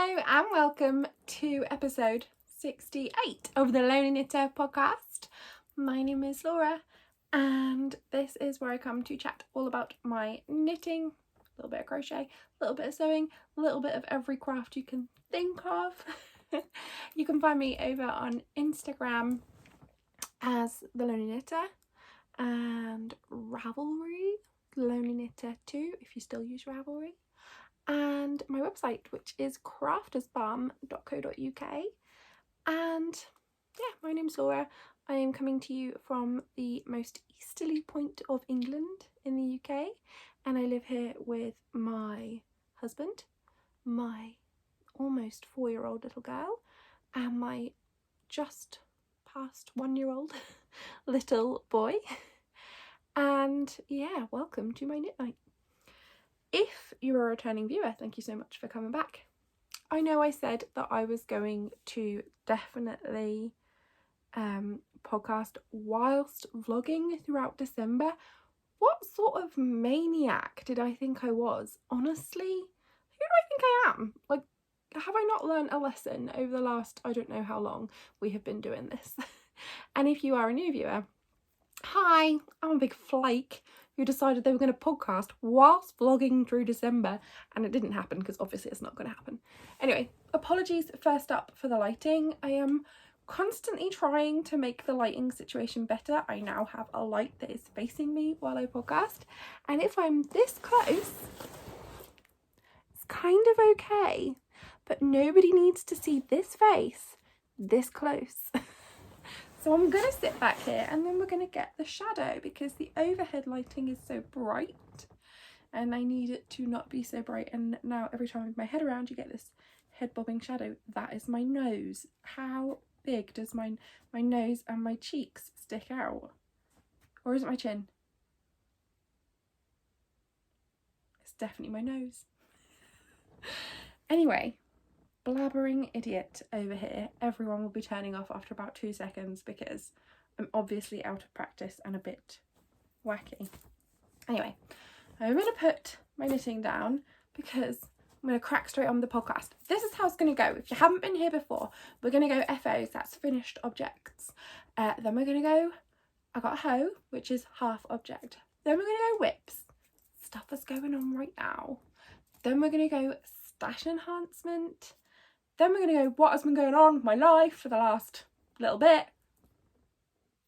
Hello and welcome to episode 68 of the Lonely Knitter podcast. My name is Laura and this is where I come to chat all about my knitting, a little bit of crochet, a little bit of sewing, a little bit of every craft you can think of. You can find me over on Instagram as the Lonely Knitter and Ravelry, Lonely Knitter 2 if you still use Ravelry. And my website, which is craftersbalm.co.uk. And yeah, my name's Laura. I am coming to you from the most easterly point of England in the UK, and I live here with my husband, my almost 4-year-old little girl, and my just past 1-year-old little boy. And yeah, welcome to my knit night. If you're a returning viewer, thank you so much for coming back. I know I said that I was going to definitely podcast whilst vlogging throughout December. What sort of maniac did I think I was? Honestly, who do I think I am? Like, have I not learned a lesson over the last, I don't know how long we have been doing this? And if you are a new viewer, hi, I'm a big flake who decided they were going to podcast whilst vlogging through December, and it didn't happen because obviously it's not going to happen. Anyway, apologies first up for the lighting. I am constantly trying to make the lighting situation better. I now have a light that is facing me while I podcast, and if I'm this close, it's kind of okay, but nobody needs to see this face this close. So I'm going to sit back here and then we're going to get the shadow because the overhead lighting is so bright and I need it to not be so bright. And now every time I move my head around you get this head bobbing shadow. That is my nose. How big does my nose and my cheeks stick out? Or is it my chin? It's definitely my nose. Anyway. Blabbering idiot over here. Everyone will be turning off after about 2 seconds because I'm obviously out of practice and a bit wacky. Anyway, I'm going to put my knitting down because I'm going to crack straight on the podcast. This is how it's going to go. If you haven't been here before, we're going to go FOs, that's finished objects. Then we're going to go, I got a hoe, which is half object. Then we're going to go whips, stuff that's going on right now. Then we're going to go stash enhancement. Then we're going to go, what has been going on with my life for the last little bit?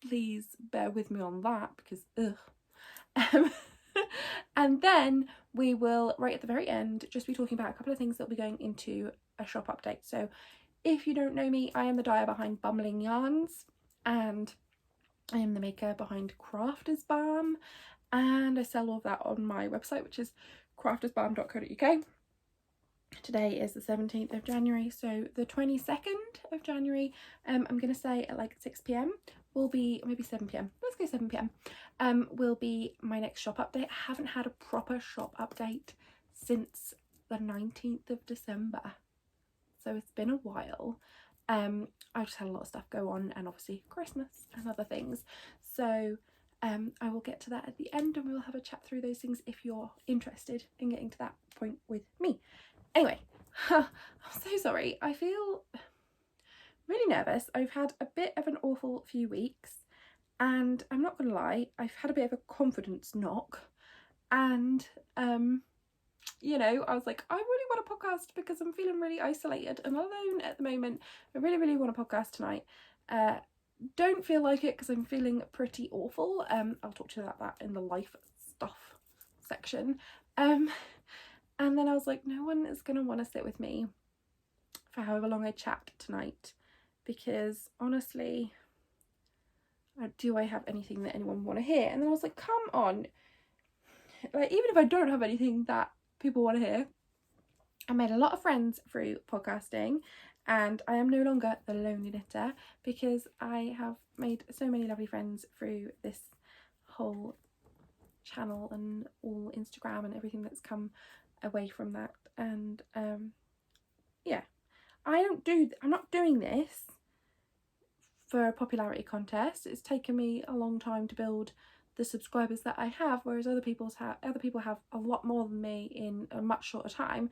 Please bear with me on that because, ugh. And then we will, right at the very end, just be talking about a couple of things that will be going into a shop update. So if you don't know me, I am the dyer behind Bumbling Yarns and I am the maker behind Crafters Balm, and I sell all of that on my website, which is craftersbalm.co.uk. Today is the 17th of January, so the 22nd of January, I'm going to say at like 6 p.m. will be, maybe 7 p.m, let's go 7 p.m, will be my next shop update. I haven't had a proper shop update since the 19th of December, so it's been a while. I've just had a lot of stuff go on and obviously Christmas and other things, so I will get to that at the end and we'll have a chat through those things if you're interested in getting to that point with me. Anyway, I'm so sorry. I feel really nervous. I've had a bit of an awful few weeks and I'm not gonna lie, I've had a bit of a confidence knock and you know, I was like, I really want a podcast because I'm feeling really isolated and alone at the moment. I really want a podcast tonight. Don't feel like it because I'm feeling pretty awful. I'll talk to you about that in the life stuff section. And then I was like, no one is going to want to sit with me for however long I chat tonight because honestly, do I have anything that anyone want to hear? And then I was like, come on. Like, even if I don't have anything that people want to hear, I made a lot of friends through podcasting and I am no longer the lonely knitter because I have made so many lovely friends through this whole channel and all Instagram and everything that's come away from that. And yeah, I'm not doing this for a popularity contest. It's taken me a long time to build the subscribers that I have, whereas other people have a lot more than me in a much shorter time.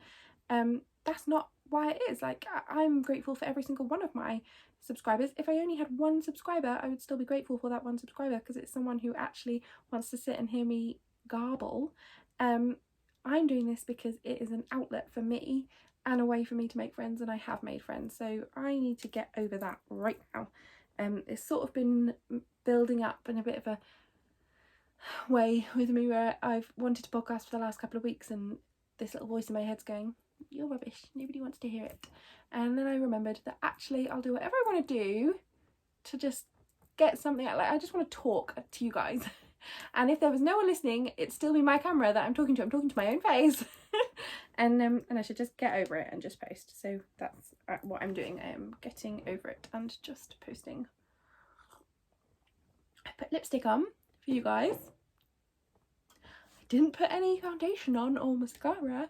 That's not why it is. Like, I'm grateful for every single one of my subscribers. If I only had one subscriber, I would still be grateful for that one subscriber, because it's someone who actually wants to sit and hear me garble. I'm doing this because it is an outlet for me and a way for me to make friends, and I have made friends, so I need to get over that right now. It's sort of been building up in a bit of a way with me, where I've wanted to podcast for the last couple of weeks, and this little voice in my head's going, you're rubbish, nobody wants to hear it. And then I remembered that actually I'll do whatever I want to do to just get something out. Like, I just want to talk to you guys. And if there was no one listening, it'd still be my camera that I'm talking to. I'm talking to my own face. and I should just get over it and just post. So that's what I'm doing. I am getting over it and just posting. I put lipstick on for you guys. I didn't put any foundation on or mascara,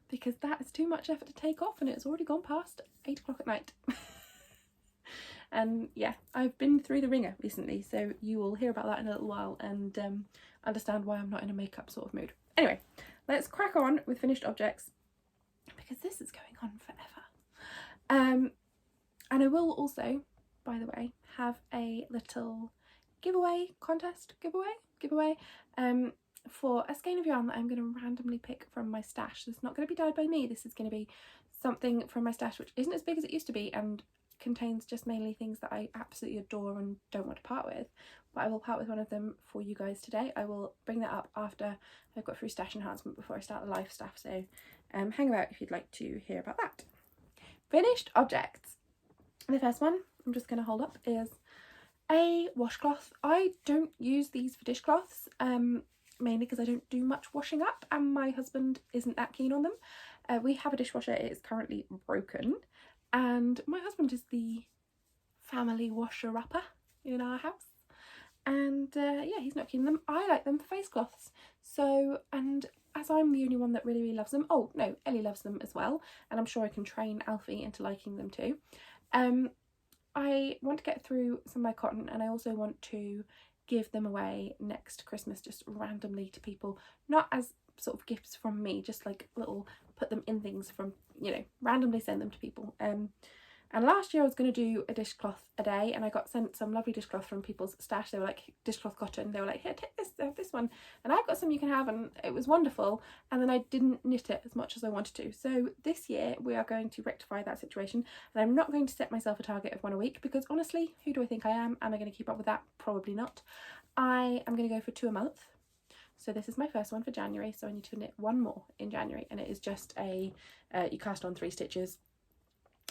because that is too much effort to take off, and it's already gone past 8 o'clock at night. And yeah, I've been through the ringer recently, so you will hear about that in a little while and understand why I'm not in a makeup sort of mood. Anyway, let's crack on with finished objects, because this is going on forever. And I will also, by the way, have a little giveaway for a skein of yarn that I'm going to randomly pick from my stash. This is not going to be dyed by me. This is going to be something from my stash which isn't as big as it used to be, and contains just mainly things that I absolutely adore and don't want to part with. But I will part with one of them for you guys today. I will bring that up after I've got through stash enhancement, before I start the live stuff, so hang about if you'd like to hear about that. Finished objects. The first one I'm just going to hold up is a washcloth. I don't use these for dishcloths, mainly because I don't do much washing up, and my husband isn't that keen on them. We have a dishwasher, it is currently broken, and my husband is the family washer-upper in our house, and yeah, he's not keen on them. I like them for face cloths, so, and as I'm the only one that really loves them, oh no, Ellie loves them as well, and I'm sure I can train Alfie into liking them too. I want to get through some of my cotton, and I also want to give them away next Christmas, just randomly to people, not as sort of gifts from me, just like little, put them in things from, you know, randomly send them to people. And last year I was going to do a dishcloth a day, and I got sent some lovely dishcloth from people's stash. They were like, dishcloth cotton, they were like, here, take this one, and I've got some you can have, and it was wonderful. And then I didn't knit it as much as I wanted to, so this year we are going to rectify that situation, and I'm not going to set myself a target of one a week, because honestly, who do I think I am? Am I going to keep up with that? Probably not. I am going to go for 2 a month. So this is my first one for January, so I need to knit one more in January, and it is just a you cast on 3 stitches,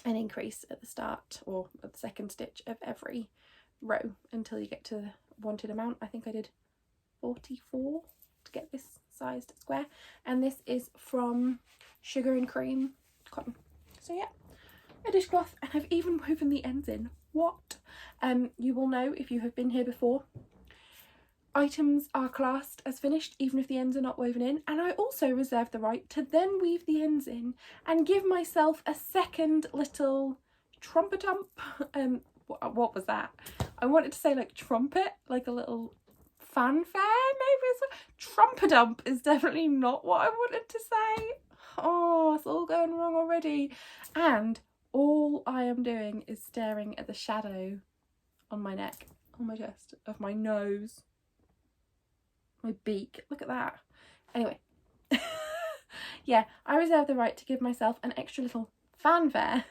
an increase at the start or at the second stitch of every row until you get to the wanted amount. I think I did 44 to get this sized square, and this is from Sugar and Cream cotton. So yeah, a dishcloth, and I've even woven the ends in. What? You will know if you have been here before, items are classed as finished even if the ends are not woven in, and I also reserve the right to then weave the ends in and give myself a second little trumpet-ump. What was that? I wanted to say like trumpet, like a little fanfare maybe. Trumpet-ump is definitely not what I wanted to say. Oh, it's all going wrong already. And all I am doing is staring at the shadow on my neck, on my chest, of my nose, my beak. Look at that. Anyway, yeah, I reserve the right to give myself an extra little fanfare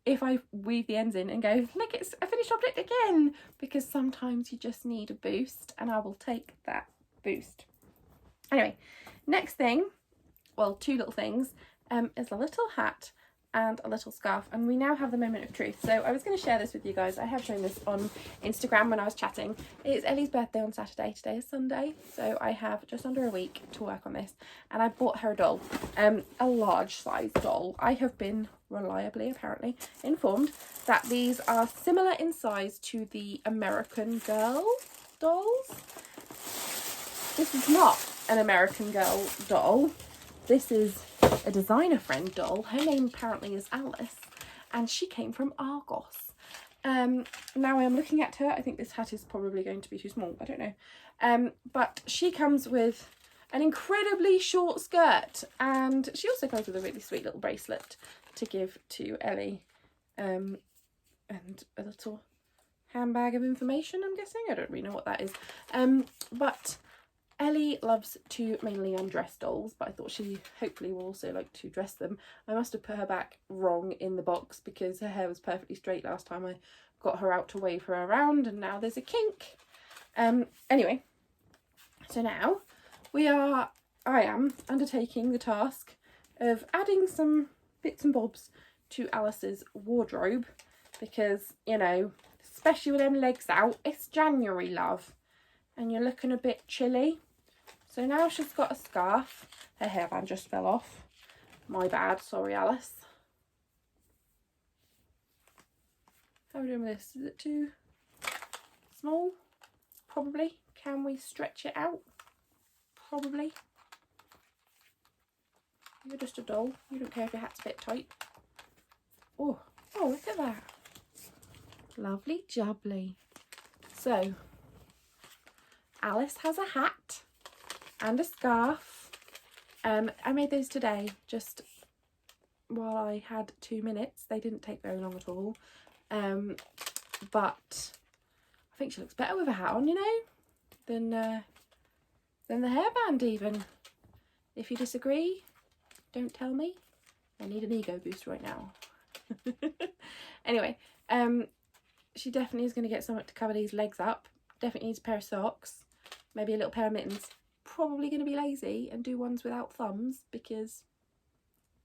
if I weave the ends in and go, look, it's a finished object again, because sometimes you just need a boost, and I will take that boost. Anyway, next thing, well, 2 little things, is a little hat and a little scarf, and we now have the moment of truth. So I was going to share this with you guys. I have shown this on Instagram when I was chatting. It's Ellie's birthday on Saturday. Today is Sunday, so I have just under a week to work on this, and I bought her a doll, a large size doll. I have been reliably, apparently, informed that these are similar in size to the American Girl dolls. This is not an American Girl doll. This is a designer friend doll. Her name apparently is Alice, and she came from Argos. Now I am looking at her. I think this hat is probably going to be too small. I don't know. But she comes with an incredibly short skirt, and she also comes with a really sweet little bracelet. to give to Ellie, and a little handbag of information, I'm guessing. I don't really know what that is. But Ellie loves to mainly undress dolls, but I thought she hopefully will also like to dress them. I must have put her back wrong in the box because her hair was perfectly straight last time I got her out to wave her around, and now there's a kink. Anyway, so now I am undertaking the task of adding some bits and bobs to Alice's wardrobe because, you know, especially with them legs out, it's January, love, and you're looking a bit chilly. So now she's got a scarf. Her hairband just fell off. My bad, sorry Alice. How are we doing with this? Is it too small? Probably. Can we stretch it out? Probably. You're just a doll. You don't care if your hat's a bit tight. Oh, look at that. Lovely jubbly. So, Alice has a hat and a scarf. I made those today just while I had 2 minutes. They didn't take very long at all. But I think she looks better with a hat on, you know, than the hairband even. If you disagree, don't tell me. I need an ego boost right now. Anyway, she definitely is going to get something to cover these legs up. Definitely needs a pair of socks, maybe a little pair of mittens. Probably going to be lazy and do ones without thumbs because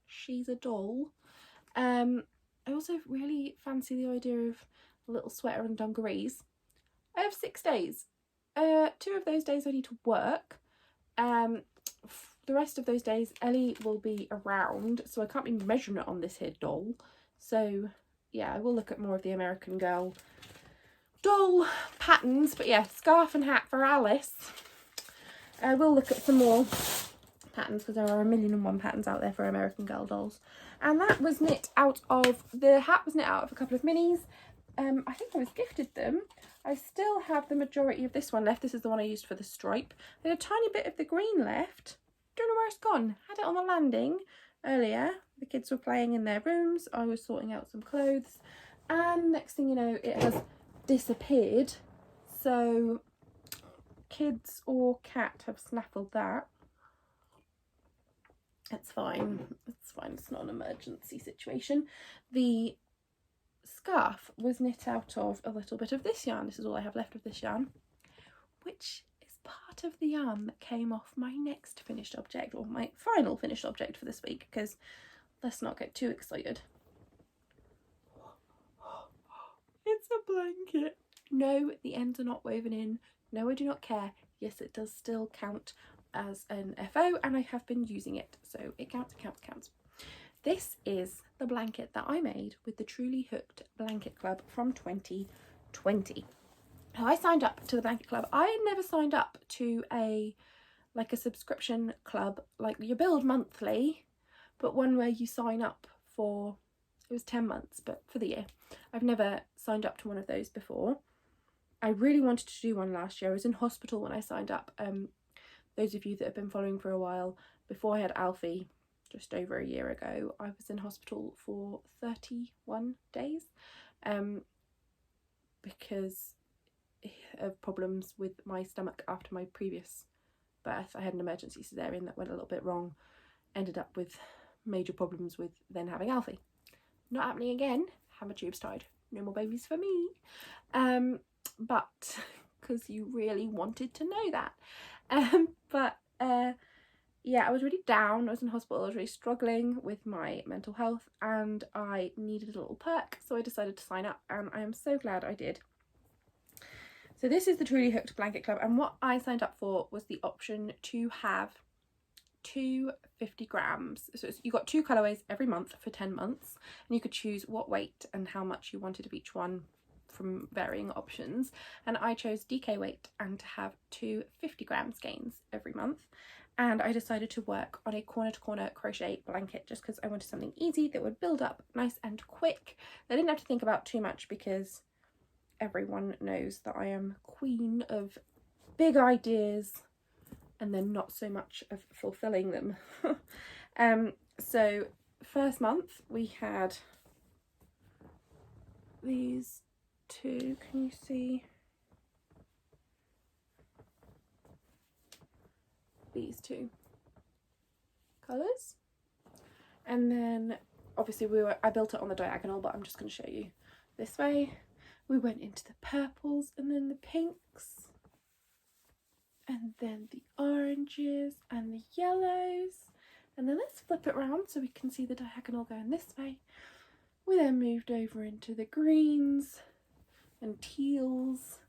she's a doll. I also really fancy the idea of a little sweater and dungarees. I have 6 days. 2 of those days I need to work. The rest of those days Ellie will be around, so I can't be measuring it on this here doll. So yeah, I will look at more of the American Girl doll patterns. But yeah, scarf and hat for Alice. I will look at some more patterns because there are 1,000,001 patterns out there for American Girl dolls. And that was knit out of, the hat was knit out of a couple of minis. I think I was gifted them. I still have the majority of this one left. This is the one I used for the stripe. There's a tiny bit of the green left. Don't know where it's gone. Had it on the landing earlier. The kids were playing in their rooms. I was sorting out some clothes. And next thing you know, it has disappeared. So kids or cat have snaffled that. It's fine. It's fine. It's not an emergency situation. The scarf was knit out of a little bit of this yarn. This is all I have left of this yarn, which is part of the yarn that came off my next finished object, or my final finished object for this week, because let's not get too excited. It's a blanket. No, the ends are not woven in. No, I do not care. Yes, it does still count as an FO, and I have been using it, so it counts, counts. This is the blanket that I made with the Truly Hooked Blanket Club from 2020. Now, I signed up to the Blanket Club. I had never signed up to a subscription club, like you build monthly, but one where you sign up for, it was 10 months, but for the year. I've never signed up to one of those before. I really wanted to do one last year. I was in hospital when I signed up. Those of you that have been following for a while, before I had Alfie, just over a year ago, I was in hospital for 31 days because of problems with my stomach after my previous birth. I had an emergency cesarean that went a little bit wrong, ended up with major problems with then having Alfie. Not happening again. Have my tubes tied. No more babies for me. But because you really wanted to know that. Yeah, I was really down. I was in hospital. I was really struggling with my mental health and I needed a little perk, so I decided to sign up, and I am so glad I did. So this is the Truly Hooked Blanket Club, and what I signed up for was the option to have 2 50 grams. So you got 2 colourways every month for 10 months, and you could choose what weight and how much you wanted of each one from varying options. And I chose DK weight and to have 2 50 gram skeins every month. And I decided to work on a corner to corner crochet blanket just because I wanted something easy that would build up nice and quick. I didn't have to think about too much because everyone knows that I am queen of big ideas and then not so much of fulfilling them. So first month we had these two, can you see? These two colours. And then obviously I built it on the diagonal, but I'm just going to show you this way. We went into the purples and then the pinks and then the oranges and the yellows. And then let's flip it around so we can see the diagonal going this way. We then moved over into the greens and teals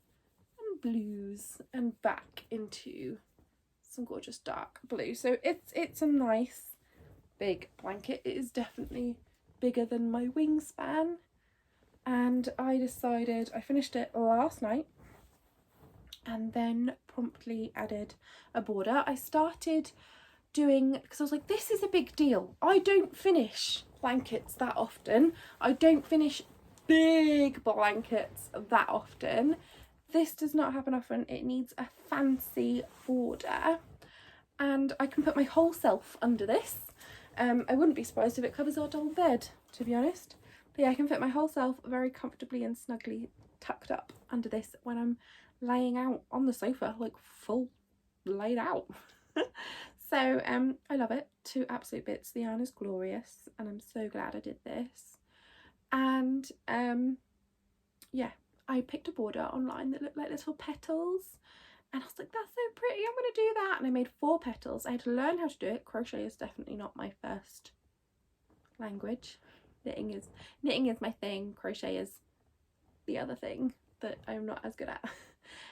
and blues and back into some gorgeous dark blue. So it's a nice big blanket. It is definitely bigger than my wingspan, and I finished it last night and then promptly added a border. I started doing, because I was like, this is a big deal. I don't finish blankets that often. I don't finish big blankets that often. This does not happen often. It needs a fancy border, and I can put my whole self under this. I wouldn't be surprised if it covers our double bed, to be honest. But yeah, I can fit my whole self very comfortably and snugly tucked up under this when I'm laying out on the sofa, like full laid out. So I love it to absolute bits. The yarn is glorious and I'm so glad I did this. And yeah, I picked a border online that looked like little petals, and I was like, that's so pretty, I'm gonna do that. And I made 4 petals. I had to learn how to do it. Crochet is definitely not my first language. Knitting is my thing. Crochet is the other thing that I'm not as good at.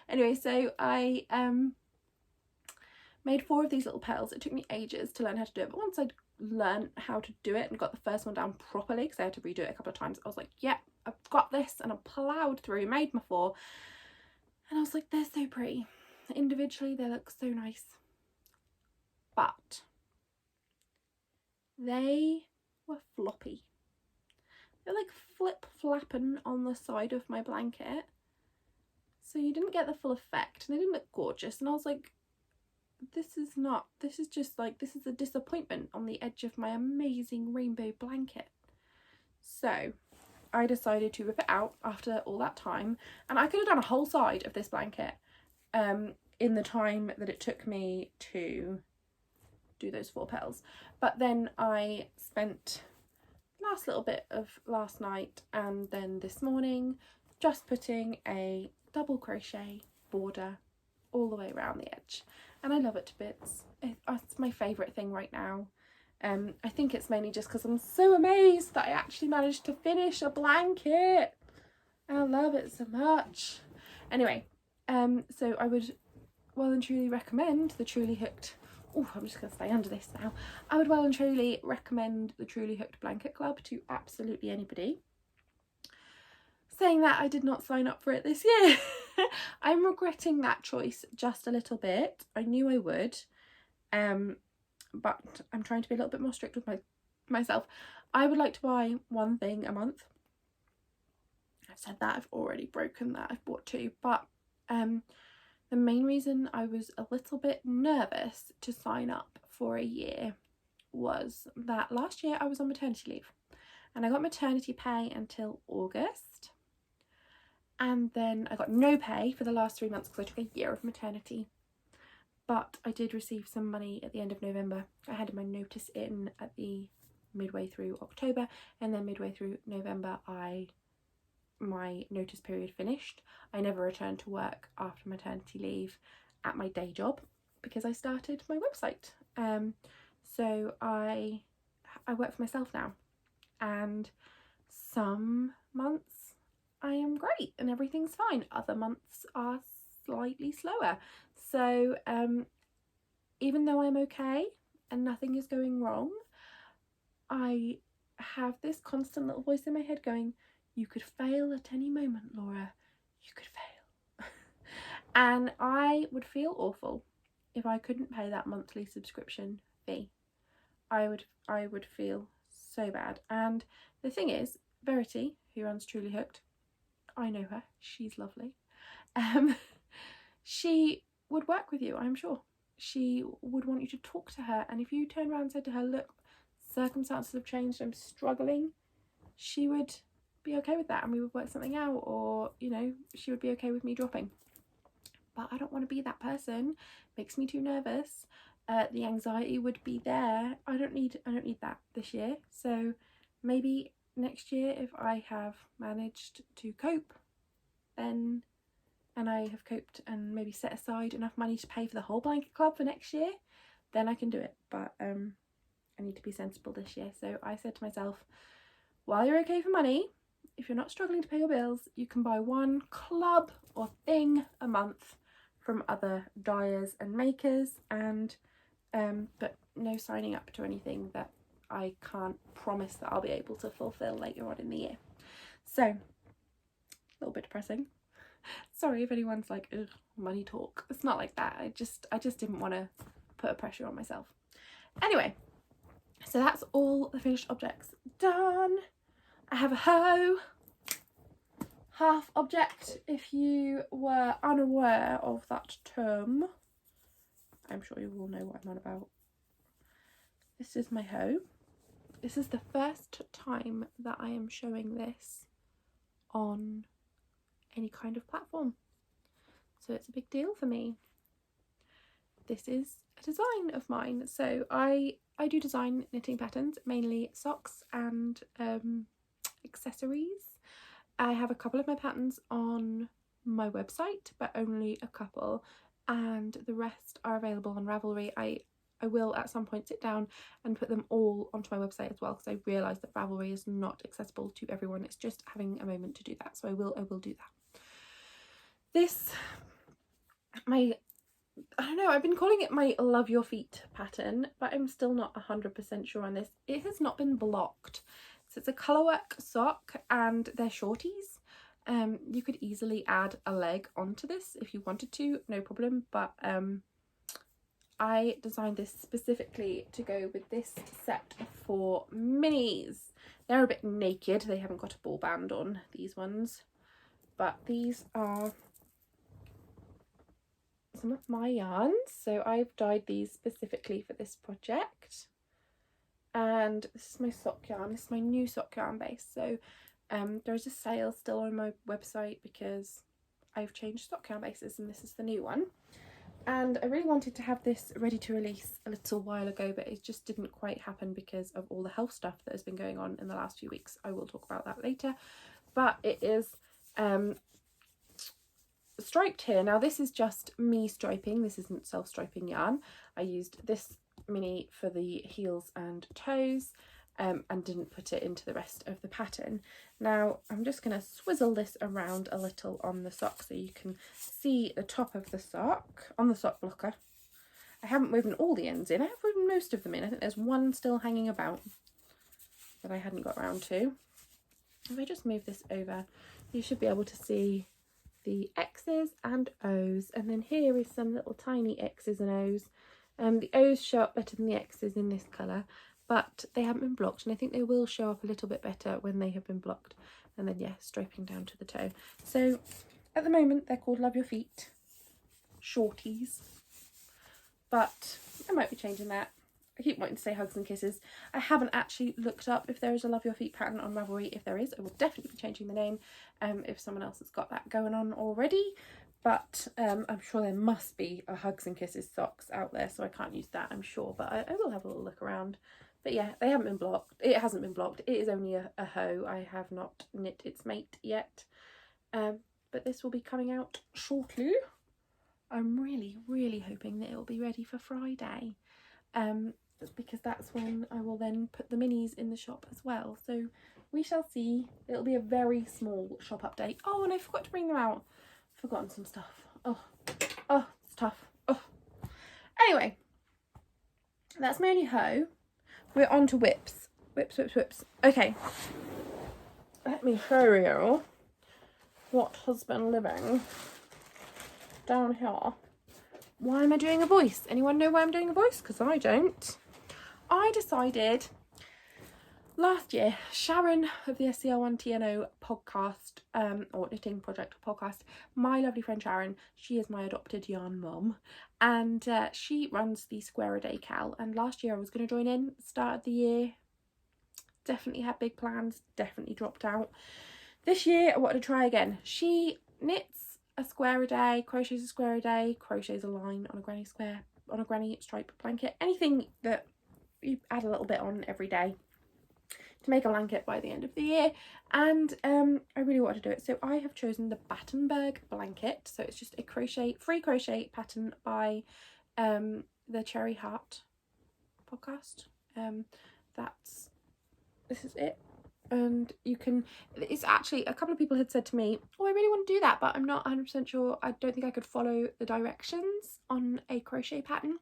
Anyway, so I made 4 of these little petals. It took me ages to learn how to do it, but once I'd learned how to do it and got the first one down properly, because I had to redo it a couple of times, I was like, yeah, I've got this, and I ploughed through, made my 4, and I was like, they're so pretty. Individually they look so nice, but they were floppy. They're like flip flapping on the side of my blanket, so you didn't get the full effect, and they didn't look gorgeous. And I was like, this is a disappointment on the edge of my amazing rainbow blanket. So I decided to rip it out after all that time, and I could have done a whole side of this blanket in the time that it took me to do those 4 petals. But then I spent last little bit of last night and then this morning just putting a double crochet border all the way around the edge, and I love it to bits. It's my favourite thing right now. I think it's mainly just because I'm so amazed that I actually managed to finish a blanket. I love it so much. Anyway, so I would well and truly recommend the Truly Hooked. Oh, I'm just going to stay under this now. I would well and truly recommend the Truly Hooked Blanket Club to absolutely anybody. Saying that, I did not sign up for it this year. I'm regretting that choice just a little bit. I knew I would, but I'm trying to be a little bit more strict with myself. I would like to buy 1 thing a month. I've said that, I've already broken that, I've bought 2, but the main reason I was a little bit nervous to sign up for a year was that last year I was on maternity leave, and I got maternity pay until August, and then I got no pay for the last 3 months because I took a year of maternity. But I did receive some money at the end of November. I handed my notice in at the midway through October, and then midway through November my notice period finished. I never returned to work after maternity leave at my day job because I started my website. So I work for myself now, and some months I am great and everything's fine. Other months are slightly slower. So even though I'm okay and nothing is going wrong, I have this constant little voice in my head going, you could fail at any moment, Laura. You could fail. And I would feel awful if I couldn't pay that monthly subscription fee. I would feel so bad. And the thing is, Verity, who runs Truly Hooked, I know her, she's lovely. She would work with you, I'm sure. She would want you to talk to her, and if you turned around and said to her, look, circumstances have changed, I'm struggling, she would be okay with that and we would work something out, or, you know, she would be okay with me dropping. But I don't want to be that person. Makes me too nervous. The anxiety would be there. I don't need that this year. So maybe next year, if I have managed to cope, then, and I have coped and maybe set aside enough money to pay for the whole blanket club for next year, then I can do it. But I need to be sensible this year. So I said to myself, while you're okay for money, if you're not struggling to pay your bills, you can buy one club or thing a month from other dyers and makers, and but no signing up to anything that I can't promise that I'll be able to fulfill later on in the year. So a little bit depressing. Sorry if anyone's like, ugh, money talk. It's not like that. I just didn't want to put a pressure on myself. Anyway, so that's all the finished objects done. I have a hoe, half object, if you were unaware of that term. I'm sure you all know what I'm on about. This is my hoe. This is the first time that I am showing this on any kind of platform, so it's a big deal for me. This is a design of mine. So I do design knitting patterns, mainly socks and accessories. I have a couple of my patterns on my website, but only a couple, and the rest are available on Ravelry. I will at some point sit down and put them all onto my website as well, because I realise that Ravelry is not accessible to everyone. It's just having a moment to do that, so I will do that. This, I don't know, I've been calling it my Love Your Feet pattern, but I'm still not 100% sure on this. It has not been blocked. So it's a colourwork sock and they're shorties. You could easily add a leg onto this if you wanted to, no problem, but I designed this specifically to go with this set for minis. They're a bit naked, they haven't got a ball band on, these ones, but these are some of my yarns. So I've dyed these specifically for this project, and this is my sock yarn. This is my new sock yarn base. So there's a sale still on my website because I've changed sock yarn bases and this is the new one. And I really wanted to have this ready to release a little while ago, but it just didn't quite happen because of all the health stuff that has been going on in the last few weeks. I will talk about that later. But it is striped here. Now this is just me striping, this isn't self-striping yarn. I used this mini for the heels and toes and didn't put it into the rest of the pattern. Now I'm just going to swizzle this around a little on the sock so you can see the top of the sock on the sock blocker. I haven't woven all the ends in, I have woven most of them in. I think there's one still hanging about that I hadn't got around to. If I just move this over, you should be able to see the X's and O's, and then here is some little tiny X's and O's. The O's show up better than the X's in this colour, but they haven't been blocked, and I think they will show up a little bit better when they have been blocked. And then yeah, striping down to the toe. So at the moment they're called Love Your Feet shorties, but I might be changing that. I keep wanting to say Hugs and Kisses. I haven't actually looked up if there is a Love Your Feet pattern on Ravelry. If there is, I will definitely be changing the name if someone else has got that going on already. But I'm sure there must be a Hugs and Kisses socks out there, so I can't use that, I'm sure. But I will have a little look around. But yeah, they haven't been blocked. It hasn't been blocked. It is only a hoe. I have not knit its mate yet. But this will be coming out shortly. I'm really hoping that it will be ready for Friday. Because that's when I will then put the minis in the shop as well. So we shall see. It'll be a very small shop update. Oh, and I forgot to bring them out. I've forgotten some stuff. Oh, it's tough. Oh. Anyway, that's my only hoe. We're on to whips. Whips. Okay. Let me show you what has been living down here. Why am I doing a voice? Anyone know why I'm doing a voice? Because I don't. I decided last year, Sharon of the SCL1TNO podcast, or Knitting Project podcast, my lovely friend Sharon, she is my adopted yarn mum, and she runs the Square a Day Cal, and last year I was going to join in, start of the year, definitely had big plans, definitely dropped out. This year I wanted to try again. She knits a square a day, crochets a square a day, crochets a line on a granny square, on a granny stripe blanket, anything that you add a little bit on every day to make a blanket by the end of the year. And I really wanted to do it, so I have chosen the Battenberg blanket. So it's just a free crochet pattern by the Cherry Heart podcast. This is it. And you can, it's actually, a couple of people had said to me, oh, I really want to do that, but I'm not 100% sure. I don't think I could follow the directions on a crochet pattern.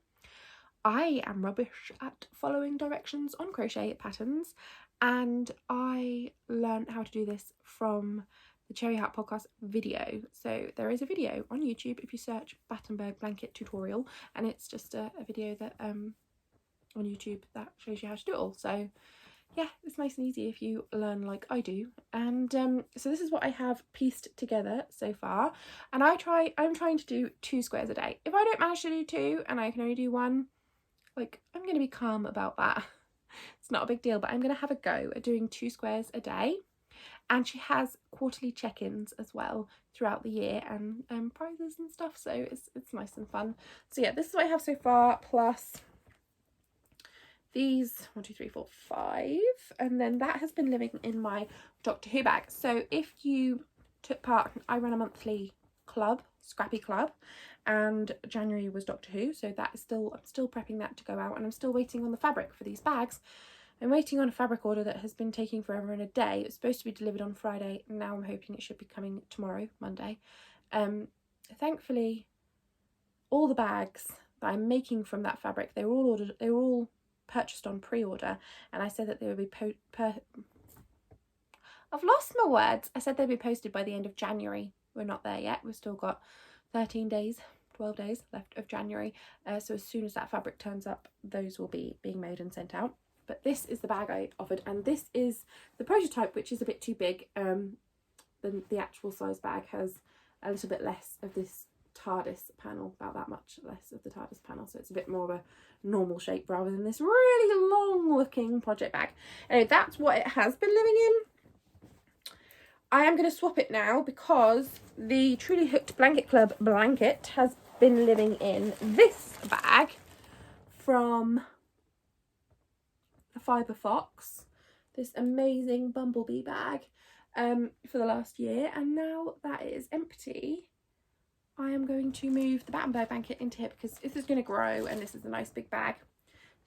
I am rubbish at following directions on crochet patterns, and I learned how to do this from the Cherry Hat podcast video. So there is a video on YouTube if you search Battenberg blanket tutorial, and it's just a video that on YouTube that shows you how to do it all. So yeah, it's nice and easy if you learn like I do. And so this is what I have pieced together so far, and I'm trying to do 2 squares a day. If I don't manage to do 2 and I can only do 1, like, I'm going to be calm about that. It's not a big deal, but I'm going to have a go at doing 2 squares a day. And she has quarterly check-ins as well throughout the year, and prizes and stuff, so it's nice and fun. So yeah, this is what I have so far, plus these 1, 2, 3, 4, 5, and then that has been living in my Doctor Who bag. So if you took part, I run a monthly club, Scrappy Club, and January was Doctor Who, so that is I'm still prepping that to go out, and I'm still waiting on the fabric for these bags. I'm waiting on a fabric order that has been taking forever and a day. It was supposed to be delivered on Friday, and now I'm hoping it should be coming tomorrow, Monday. Thankfully, all the bags that I'm making from that fabric, they were all ordered, they were all purchased on pre-order, and I said that they would be I've lost my words. I said they'd be posted by the end of January. We're not there yet. We've still got 13 days, 12 days left of January. So as soon as that fabric turns up, those will be being made and sent out. But this is the bag I offered, and this is the prototype, which is a bit too big. Than the actual size bag has a little bit less of this TARDIS panel, about that much less of the TARDIS panel, so it's a bit more of a normal shape rather than this really long looking project bag. Anyway, that's what it has been living in. I am going to swap it now because the Truly Hooked Blanket Club blanket has been living in this bag from the Fibre Fox, this amazing bumblebee bag, for the last year, and now that it is empty, I am going to move the Battenberg blanket into here because this is going to grow, and this is a nice big bag.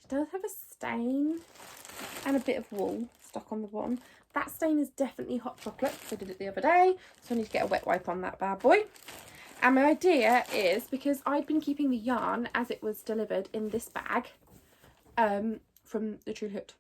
It does have a stain and a bit of wool stuck on the bottom. That stain is definitely hot chocolate because I did it the other day, so I need to get a wet wipe on that bad boy. And my idea is, because I'd been keeping the yarn as it was delivered in this bag from the Truly Hooked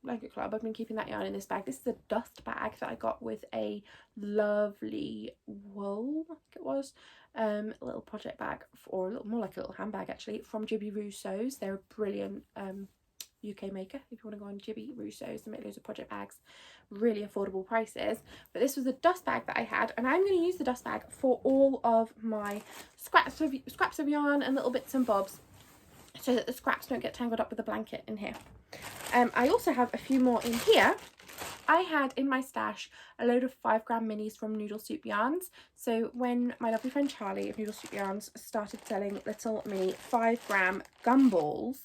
Blanket Club, I've been keeping that yarn in this bag. This is a dust bag that I got with a lovely wool, I think it was, a little project bag, or a little more like a little handbag actually, from Gibby Rousseau's. They're a brilliant UK maker. If you want to go on Gibby Rousseau's, they make loads of project bags, really affordable prices. But this was a dust bag that I had, and I'm going to use the dust bag for all of my scraps of yarn and little bits and bobs, so that the scraps don't get tangled up with the blanket in here. I also have a few more in here. I had in my stash a load of 5-gram minis from Noodle Soup Yarns. So when my lovely friend Charlie of Noodle Soup Yarns started selling little mini 5-gram gumballs,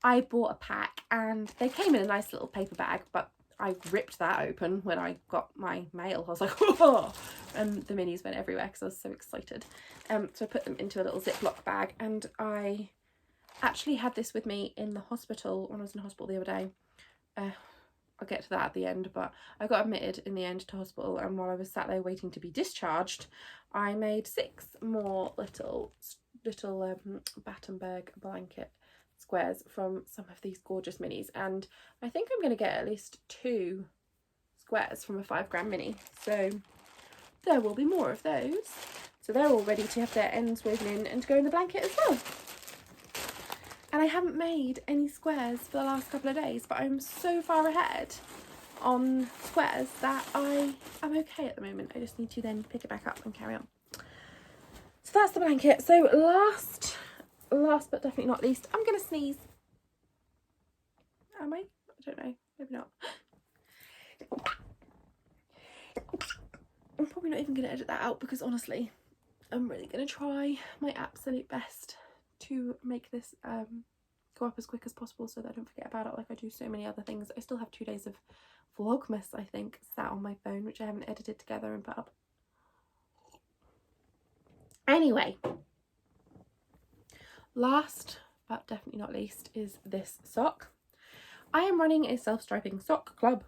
I bought a pack, and they came in a nice little paper bag, but I ripped that open when I got my mail. I was like, oh, and the minis went everywhere because I was so excited. So I put them into a little Ziploc bag, and I actually had this with me in the hospital when I was in hospital the other day. I'll get to that at the end, but I got admitted in the end to hospital, and while I was sat there waiting to be discharged, I made 6 more little Battenberg blanket squares from some of these gorgeous minis, and I think I'm going to get at least 2 squares from a 5-gram mini, so there will be more of those. So they're all ready to have their ends woven in and to go in the blanket as well. And I haven't made any squares for the last couple of days, but I'm so far ahead on squares that I am okay at the moment. I just need to then pick it back up and carry on. So that's the blanket. So last but definitely not least, I'm going to sneeze. Am I? I don't know. maybe not. I'm probably not even going to edit that out because honestly, I'm really going to try my absolute best to make this go up as quick as possible so that I don't forget about it like I do so many other things. I still have 2 days of Vlogmas, I think, sat on my phone, which I haven't edited together and put up. Anyway, last but definitely not least is this sock. I am running a self-striping sock club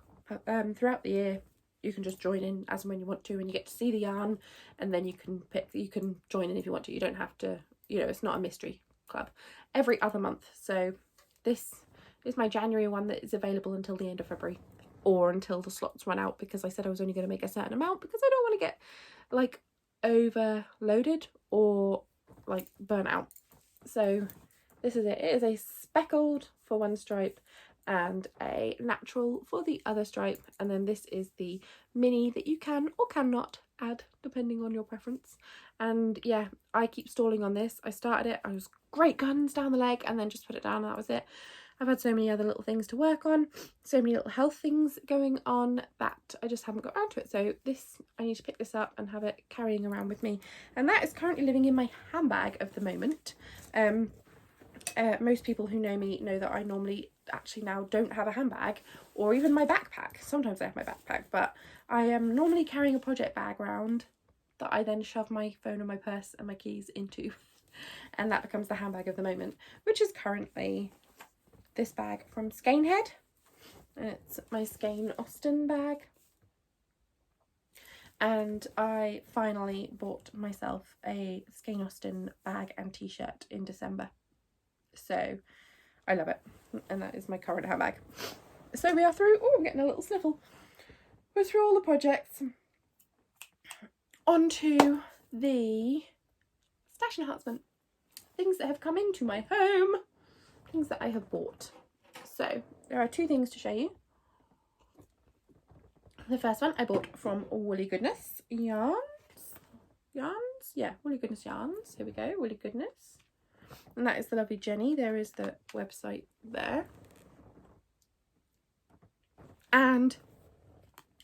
throughout the year. You can just join in as and when you want to, and you get to see the yarn, and then you can join in if you want to. You don't have to, you know, it's not a mystery club. Every other month. So this is my January one that is available until the end of February, or until the slots run out, because I said I was only going to make a certain amount because I don't want to get like overloaded or like burnt out. So this is it. It is a speckled for one stripe and a natural for the other stripe, and then this is the mini that you can or cannot add depending on your preference. And yeah, I keep stalling on this. I started it, I was great guns down the leg, and then just put it down and that was it. I've had so many other little things to work on, so many little health things going on that I just haven't got around to it. So this, I need to pick this up and have it carrying around with me, and that is currently living in my handbag of the moment. Most people who know me know that I normally actually now don't have a handbag or even my backpack. Sometimes I have my backpack, but I am normally carrying a project bag around that I then shove my phone and my purse and my keys into, and that becomes the handbag of the moment, which is currently this bag from Skanehead. It's my Skane Austin bag, and I finally bought myself a Skane Austin bag and t-shirt in December. So I love it, and that is my current handbag. So we are through, oh, I'm getting a little sniffle. We're through all the projects. Onto the stash enhancement. Things that have come into my home, things that I have bought. So there are 2 things to show you. The first one I bought from Woolly Goodness Yarns. Yeah, Woolly Goodness Yarns. Here we go, Woolly Goodness. And that is the lovely Jenny. There is the website there. And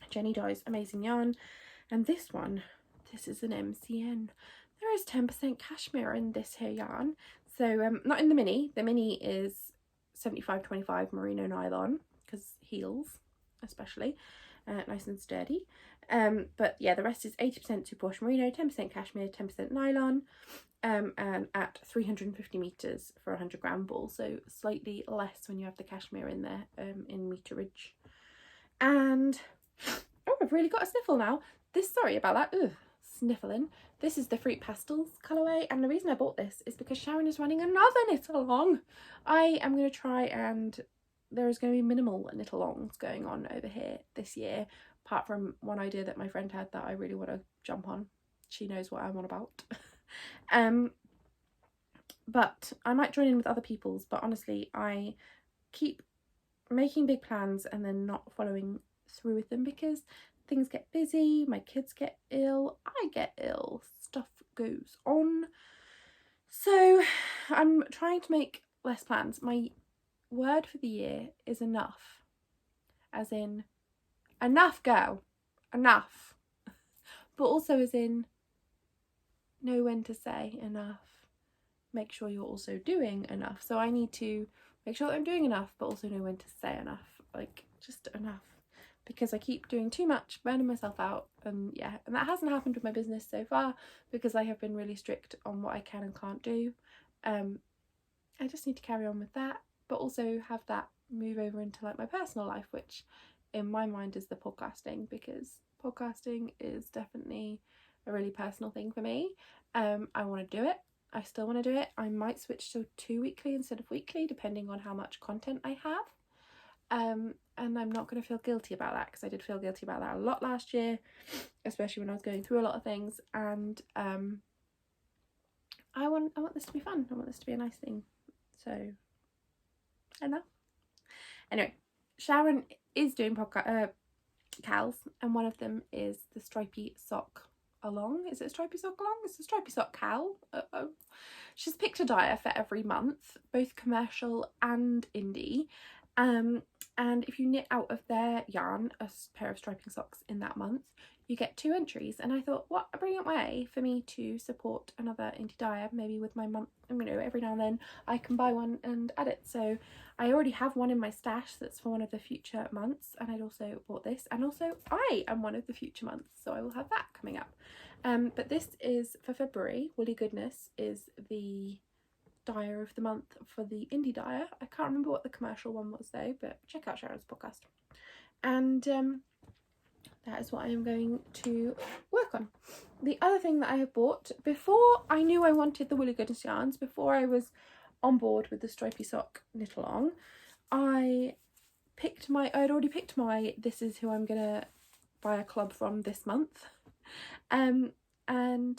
Jenny dyes amazing yarn. And this one, this is an MCN. There is 10% cashmere in this here yarn. So not in the mini. The mini is 75/25 merino nylon, because heels especially, nice and sturdy. But yeah, the rest is 80% superwash merino, 10% cashmere, 10% nylon. And at 350 meters for a 100-gram ball, so slightly less when you have the cashmere in there, in meterage. And oh, I've really got a sniffle now. Sorry about that. Ugh, sniffling. This is the Fruit Pastels colourway, and the reason I bought this is because Sharon is running another knit along. I am going to try, and there is going to be minimal knit alongs going on over here this year, apart from one idea that my friend had that I really want to jump on. She knows what I'm on about. But I might join in with other people's, but honestly I keep making big plans and then not following through with them because things get busy, my kids get ill, I get ill, stuff goes on. So I'm trying to make less plans. My word for the year is enough, as in enough, girl, enough, but also as in know when to say enough. Make sure you're also doing enough. So I need to make sure that I'm doing enough, but also know when to say enough, like just enough, because I keep doing too much, burning myself out. And yeah, and that hasn't happened with my business so far because I have been really strict on what I can and can't do. I just need to carry on with that, but also have that move over into like my personal life, which in my mind is the podcasting, because podcasting is definitely a really personal thing for me. I want to do it. I still want to do it. I might switch to 2 weekly instead of weekly, depending on how much content I have. And I'm not going to feel guilty about that, because I did feel guilty about that a lot last year, especially when I was going through a lot of things. And I want this to be fun. I want this to be a nice thing. So enough. Anyway, Sharon is doing cals, and one of them is the stripy sock along. Is it a stripy sock along? It's a stripy sock cal. She's picked a dyer for every month, both commercial and indie, And if you knit out of their yarn a pair of striping socks in that month, you get 2 entries. And I thought, what a brilliant way for me to support another indie dyer, maybe with my month, you know, every now and then I can buy one and add it. So I already have one in my stash that's for one of the future months, and I'd also bought this, and also I am one of the future months, so I will have that coming up. But this is for February. Woolly Goodness is the dyer of the month for the indie dyer. I can't remember what the commercial one was though, but check out Sharon's podcast. And that is what I am going to work on. The other thing that I have bought, before I knew I wanted the Woolly Goodness yarns, before I was on board with the stripy sock knit along, I'd already picked my this is who I'm gonna buy a club from this month. And I'm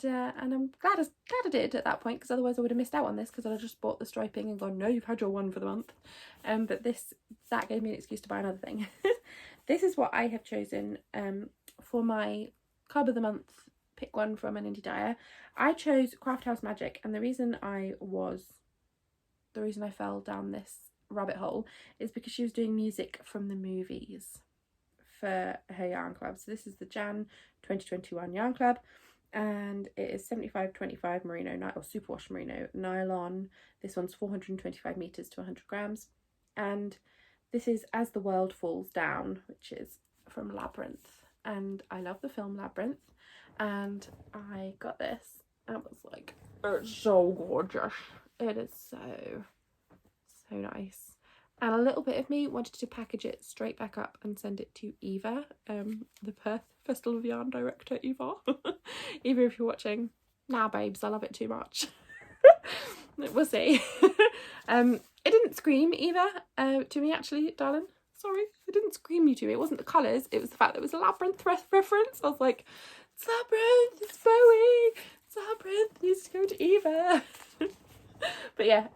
glad I did at that point, because otherwise I would have missed out on this, because I'd have just bought the striping and gone, no, you've had your one for the month. But that gave me an excuse to buy another thing. This is what I have chosen for my club of the month. Pick one from an indie dyer. I chose Craft House Magic, and the reason I fell down this rabbit hole is because she was doing music from the movies for her yarn club. So this is the Jan 2021 yarn club, and it is 75/25 merino or superwash merino nylon. This one's 425 meters to 100 grams, and this is As the World Falls Down, which is from Labyrinth, and I love the film Labyrinth, and I got this and was like, it's so gorgeous. It is so nice. And a little bit of me wanted to package it straight back up and send it to Eva, the Perth Festival of Yarn director, Eva. Eva, if you're watching, nah babes, I love it too much. We'll see. It didn't scream Eva to me, actually, darling. Sorry, it didn't scream you to me. It wasn't the colours, it was the fact that it was a Labyrinth reference. I was like, it's Labyrinth, it's Bowie, it's Labyrinth, needs to go to Eva. But yeah,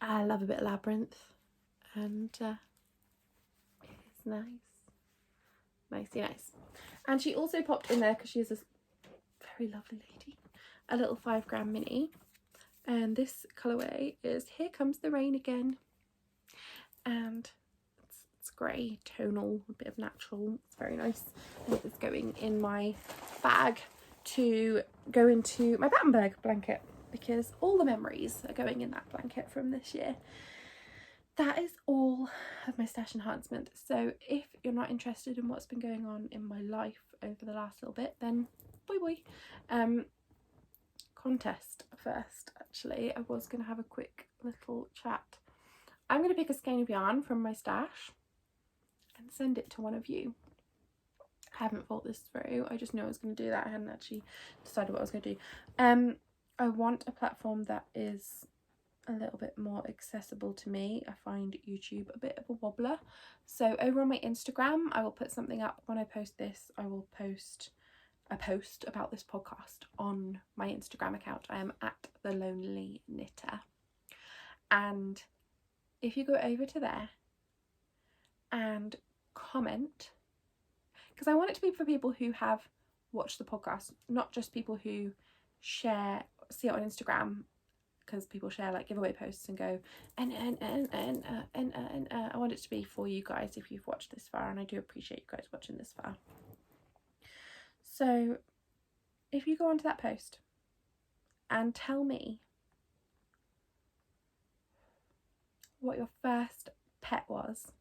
I love a bit of Labyrinth, and it's nicey nice. And she also popped in there, because she is a very lovely lady, a little 5-gram mini, and this colourway is Here Comes the Rain Again, and it's grey, tonal, a bit of natural. It's very nice, and it's going in my bag to go into my Battenberg blanket, because all the memories are going in that blanket from this year. That is all of my stash enhancement. So if you're not interested in what's been going on in my life over the last little bit, then boy. Contest first, actually. I was going to have a quick little chat. I'm going to pick a skein of yarn from my stash and send it to one of you. I haven't thought this through. I just knew I was going to do that. I hadn't actually decided what I was going to do. I want a platform that is a little bit more accessible to me. I find YouTube a bit of a wobbler. So over on my Instagram, I will put something up. When I post this, I will post a post about this podcast on my Instagram account. I am at The Lonely Knitter. And if you go over to there and comment, because I want it to be for people who have watched the podcast, not just people who see it on Instagram, because people share like giveaway posts and go I want it to be for you guys if you've watched this far, and I do appreciate you guys watching this far. So if you go onto that post and tell me what your first pet was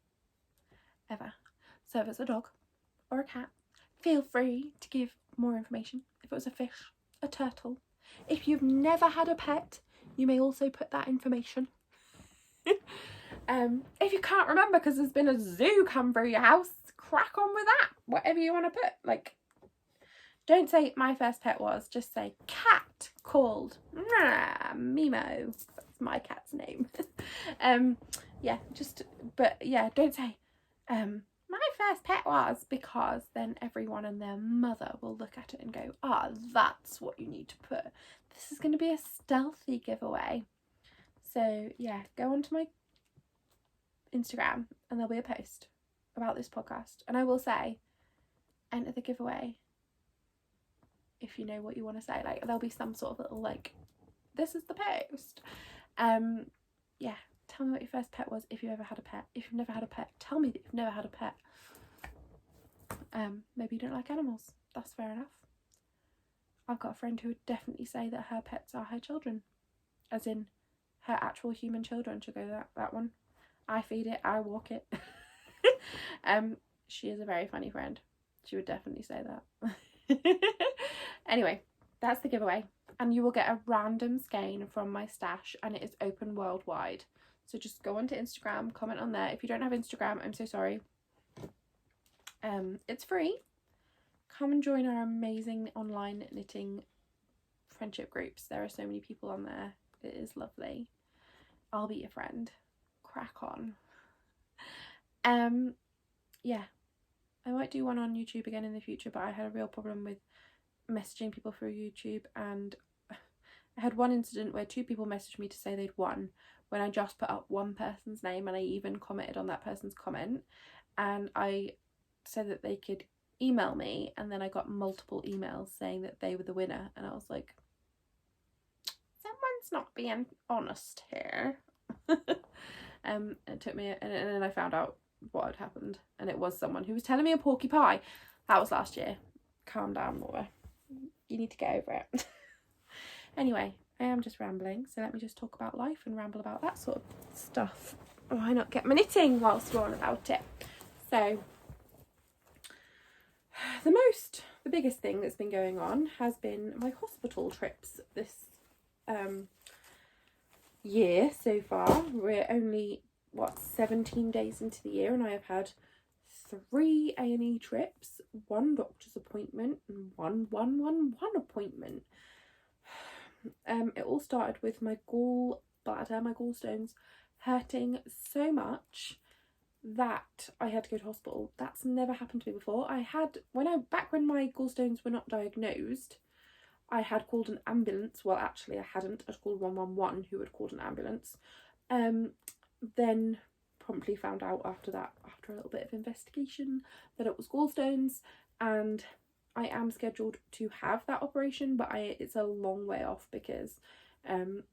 ever, so if it's a dog or a cat, feel free to give more information. If it was a fish, a turtle, if you've never had a pet, you may also put that information. If you can't remember because there's been a zoo come through your house, crack on with that. Whatever you want to put. Like, don't say my first pet was, just say cat called Mimo. That's my cat's name. Don't say my first pet was, because then everyone and their mother will look at it and go, that's what you need to put. This is going to be a stealthy giveaway. So yeah, go onto my Instagram and there'll be a post about this podcast, and I will say enter the giveaway if you know what you want to say. Like, there'll be some sort of little like, this is the post. tell me what your first pet was if you ever had a pet. If you've never had a pet, tell me that you've never had a pet. Maybe you don't like animals. That's fair enough. I've got a friend who would definitely say that her pets are her children, as in her actual human children. She'll go, that one, I feed it, I walk it. She is a very funny friend. She would definitely say that. Anyway, that's the giveaway, and you will get a random skein from my stash, and it is open worldwide. So just go onto Instagram, comment on there. If you don't have Instagram, I'm so sorry. It's free. Come and join our amazing online knitting friendship groups. There are so many people on there. It is lovely. I'll be your friend. Crack on. Yeah, I might do one on YouTube again in the future, but I had a real problem with messaging people through YouTube, and I had one incident where 2 people messaged me to say they'd won when I just put up one person's name, and I even commented on that person's comment, and I said that they could email me, and then I got multiple emails saying that they were the winner, and I was like, someone's not being honest here. It took me, and then I found out what had happened, and it was someone who was telling me a porky pie. That was last year. Calm down, Laura. You need to get over it. Anyway, I am just rambling, so let me just talk about life and ramble about that sort of stuff. Why not get my knitting whilst we're on about it? So the biggest thing that's been going on has been my hospital trips this year so far. We're only 17 days into the year, and I have had 3 A&E trips, 1 doctor's appointment, and one appointment. It all started with my gallbladder, my gallstones hurting so much that I had to go to hospital. That's never happened to me before. Back when my gallstones were not diagnosed, I had called an ambulance. Well, actually I hadn't. I'd called 111, who had called an ambulance. Then promptly found out after a little bit of investigation, that it was gallstones, and I am scheduled to have that operation, but it's a long way off because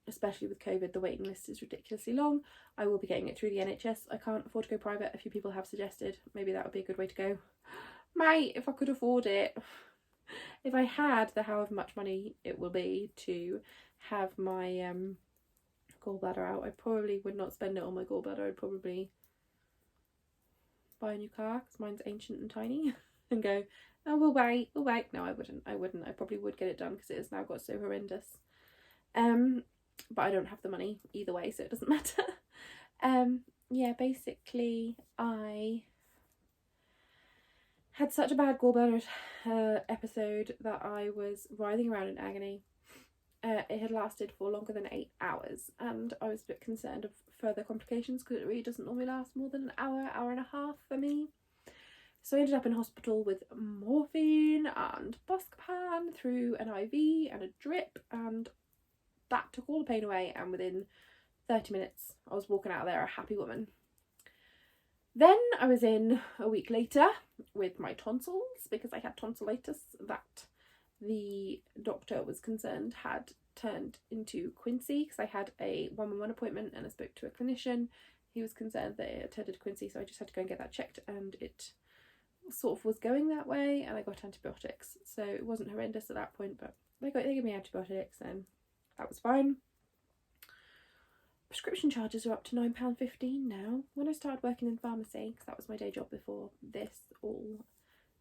especially with COVID, the waiting list is ridiculously long. I will be getting it through the NHS. I can't afford to go private. A few people have suggested maybe that would be a good way to go. Mate, if I could afford it, if I had the however much money it will be to have my gallbladder out, I probably would not spend it on my gallbladder. I'd probably buy a new car because mine's ancient and tiny and go, oh, we'll wait. No, I wouldn't. I probably would get it done because it has now got so horrendous. But I don't have the money either way, so it doesn't matter. Yeah, basically I had such a bad gallbladder episode that I was writhing around in agony. It had lasted for longer than 8 hours, and I was a bit concerned of further complications because it really doesn't normally last more than an hour and a half for me. So I ended up in hospital with morphine and Buscopan through an IV and a drip, and that took all the pain away, and within 30 minutes I was walking out of there a happy woman. Then I was in a week later with my tonsils because I had tonsillitis that the doctor was concerned had turned into quinsy, because I had a 111 appointment and I spoke to a clinician. He was concerned that it had turned into quinsy, so I just had to go and get that checked, and it sort of was going that way, and I got antibiotics. So it wasn't horrendous at that point, but they gave me antibiotics and that was fine. Prescription charges are up to £9.15 now. When I started working in pharmacy, because that was my day job before this all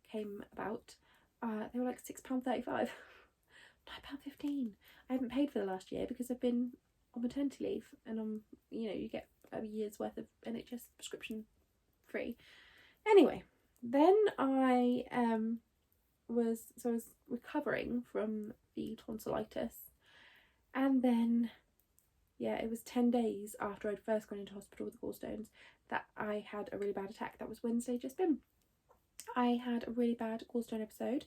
came about, they were like £6.35. £9.15. I haven't paid for the last year because I've been on maternity leave, and you get a year's worth of NHS prescription free. Anyway, then I was recovering from the tonsillitis, and then it was 10 days after I'd first gone into hospital with gallstones that I had a really bad attack. That was Wednesday just been. I had a really bad gallstone episode.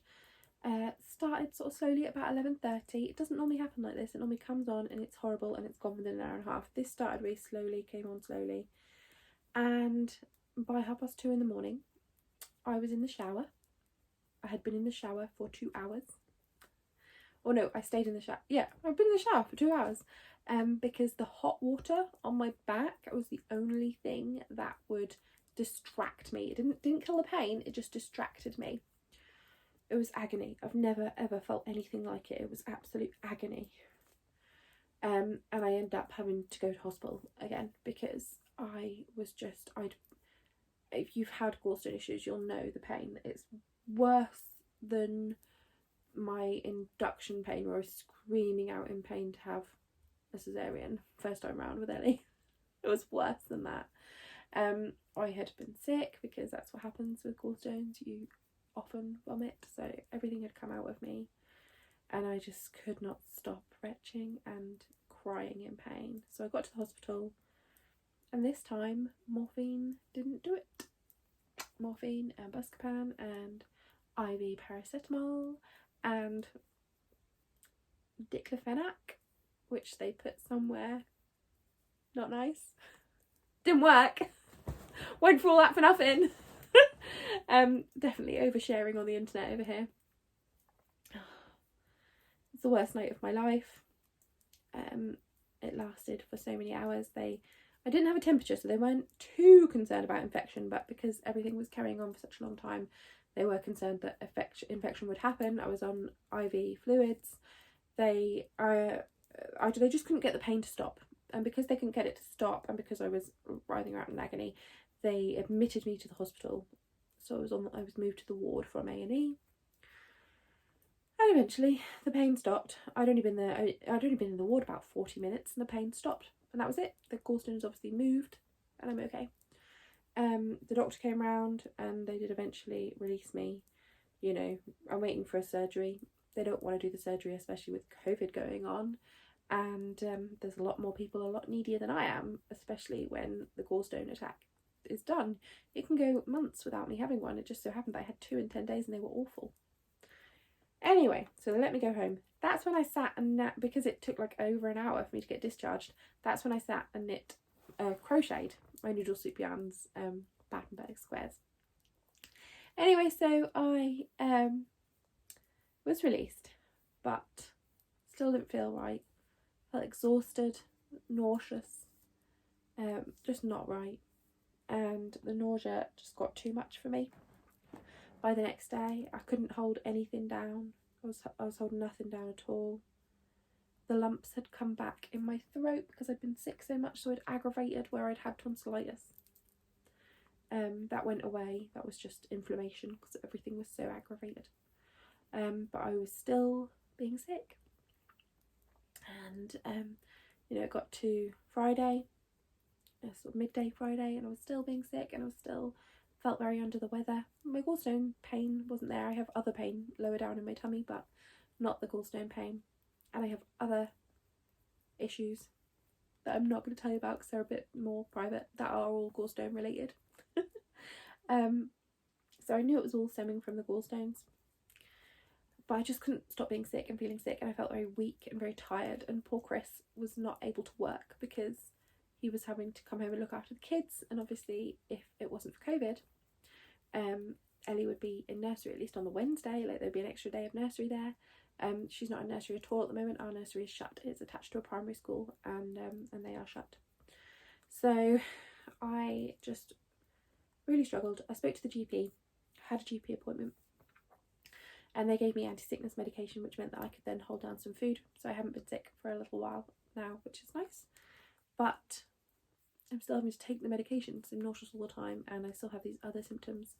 Started sort of slowly at about 11:30. It doesn't normally happen like this. It normally comes on and it's horrible and it's gone within an hour and a half. This started really slowly, came on slowly, and by 2:30 in the morning I was in the shower. I had been in the shower for 2 hours. Or no, I stayed in the shower. Yeah, I've been in the shower for 2 hours. because the hot water on my back was the only thing that would distract me. It didn't kill the pain, it just distracted me. It was agony. I've never ever felt anything like it. It was absolute agony. And I ended up having to go to hospital again because if you've had gallstone issues, you'll know the pain. It's worse than my induction pain where I was screaming out in pain to have a cesarean first time round with Ellie. It was worse than that. I had been sick because that's what happens with gallstones. You often vomit, so everything had come out of me and I just could not stop retching and crying in pain. So I got to the hospital, and this time morphine didn't do it. Morphine and Buscopan and IV paracetamol and diclofenac, which they put somewhere not nice. Didn't work. Went for all that for nothing. Definitely oversharing on the internet over here. It's the worst night of my life. It lasted for so many hours. I didn't have a temperature, so they weren't too concerned about infection, but because everything was carrying on for such a long time, they were concerned that infection would happen. I was on IV fluids. They just couldn't get the pain to stop, and because they couldn't get it to stop, and because I was writhing around in agony, they admitted me to the hospital. So I was moved to the ward from A&E. And eventually the pain stopped. I'd only been in the ward about 40 minutes and the pain stopped. And that was it. The gallstones obviously moved and I'm okay. The doctor came round and they did eventually release me. You know, I'm waiting for a surgery. They don't want to do the surgery, especially with COVID going on. And there's a lot more people a lot needier than I am, especially when the gallstone attack is done. It can go months without me having one. It just so happened I had 2 in 10 days and they were awful. Anyway, so they let me go home. That's when I sat and because it took like over an hour for me to get discharged, that's when I sat and knit crocheted my noodle soup yarns, Battenberg squares. Anyway, so I was released, but still didn't feel right. Felt exhausted, nauseous, just not right. And the nausea just got too much for me. By the next day, I couldn't hold anything down. I was holding nothing down at all. The lumps had come back in my throat because I'd been sick so much, so it aggravated where I'd had tonsillitis. That went away. That was just inflammation because everything was so aggravated. But I was still being sick. And, it got to Friday, sort of midday Friday, and I was still being sick and I was still felt very under the weather. My gallstone pain wasn't there. I have other pain lower down in my tummy, but not the gallstone pain. And I have other issues that I'm not going to tell you about because they're a bit more private, that are all gallstone related. So I knew it was all stemming from the gallstones. But I just couldn't stop being sick and feeling sick, and I felt very weak and very tired, and poor Chris was not able to work because he was having to come home and look after the kids, and obviously if it wasn't for COVID, Ellie would be in nursery at least on the Wednesday, like there'd be an extra day of nursery there. She's not in nursery at all at the moment. Our nursery is shut. It's attached to a primary school, and they are shut. So I just really struggled. I spoke to the GP, had a GP appointment, and they gave me anti-sickness medication, which meant that I could then hold down some food. So I haven't been sick for a little while now, which is nice. But I'm still having to take the medication because I'm nauseous all the time, and I still have these other symptoms.